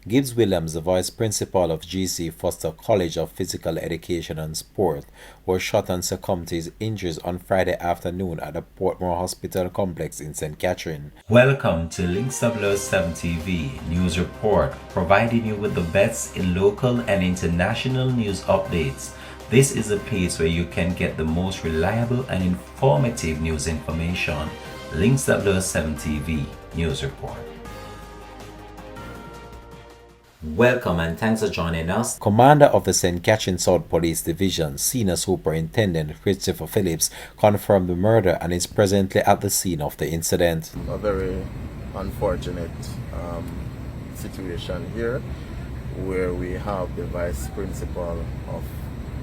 Gibbs Williams, the vice principal of GC Foster College of Physical Education and Sport, was shot and succumbed to his injuries on Friday afternoon at the Portmore Hospital complex in St. Catherine. Welcome to Links 007 TV News Report, providing you with the best in local and international news updates. This is a place where you can get the most reliable and informative news information. Links 007 TV News Report. Welcome and thanks for joining us. Commander of the St. Catherine South Police Division, Senior Superintendent Christopher Phillips, confirmed the murder and is presently at the scene of the incident. A very unfortunate situation here where we have the vice principal of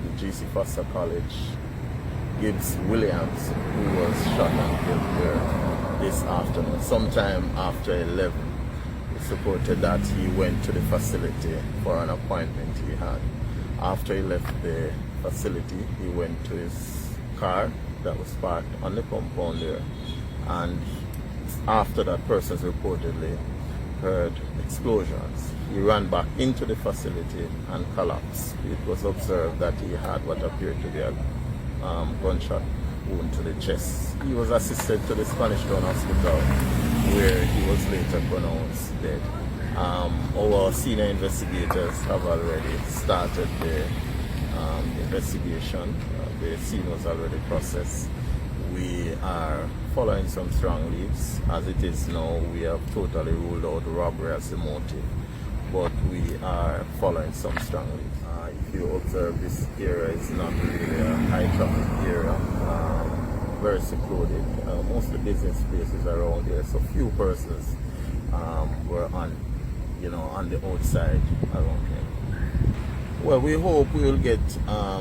the GC Foster College, Gibbs Williams, who was shot and killed here this afternoon, sometime after 11. It's reported that he went to the facility for an appointment he had. After he left the facility, he went to his car that was parked on the compound there, and after that person reportedly heard explosions. He ran back into the facility and collapsed. It was observed that he had what appeared to be a gunshot wound to the chest. He was assisted to the Spanish Town Hospital where he was later pronounced dead. Our senior investigators have already started the investigation. The scene was already processed. We are following some strong leads. As it is now, we have totally ruled out robbery as the motive, but we are following some strong leads. If you observe, this area is not really a high traffic area, very secluded. Most of the business places around here, so few persons were on the outside around here. Well, we hope we will get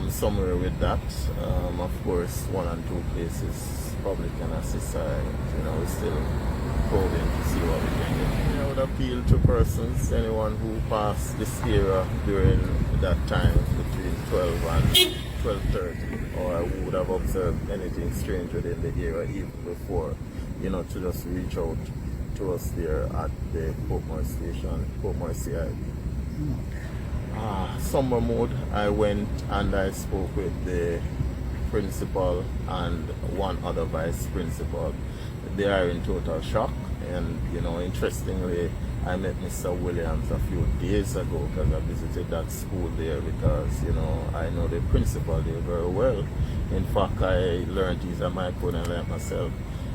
somewhere with that. Of course, 1 and 2 places probably can assist. We're still probing to see what we can get. I would appeal to persons, anyone who passed this area during that time between 12 and 12:30, or would have observed anything strange within the area even before, to just reach out to us there at the Portmore station, Portmore CID. Summer mode, I went and I spoke with the principal and one other vice principal. They are in total shock, and interestingly, I met Mr. Williams a few days ago because I visited that school there because I know the principal there very well. In fact, I learned he's a microphone like myself,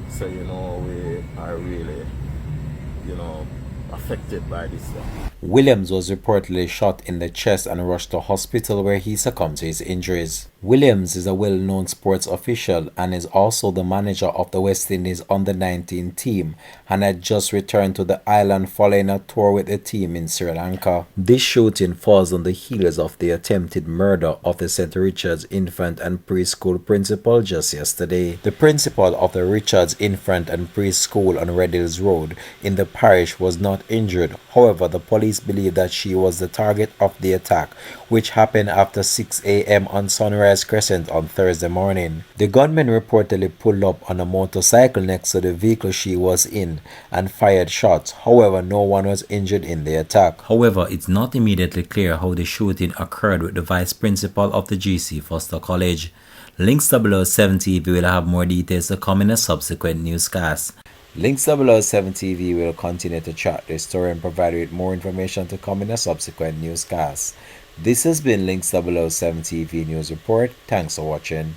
so we are really affected by this stuff. Williams was reportedly shot in the chest and rushed to hospital where he succumbed to his injuries. Williams is a well-known sports official and is also the manager of the West Indies under-19 team and had just returned to the island following a tour with the team in Sri Lanka. This shooting falls on the heels of the attempted murder of the St. Richard's Infant and Preschool principal just yesterday. The principal of the Richards Infant and Preschool on Red Hills Road in the parish was not injured. However, the police believe that she was the target of the attack, which happened after 6 a.m. on Sunrise Crescent on Thursday morning. The gunman reportedly pulled up on a motorcycle next to the vehicle she was in and fired shots. However, no one was injured in the attack. However, it's not immediately clear how the shooting occurred with the vice principal of the GC Foster College. Links 007 TV will have more details to come in a subsequent newscast. Links 007 TV will continue to track this story and provide you with more information to come in a subsequent newscast. This has been Links 007 TV News Report. Thanks for watching.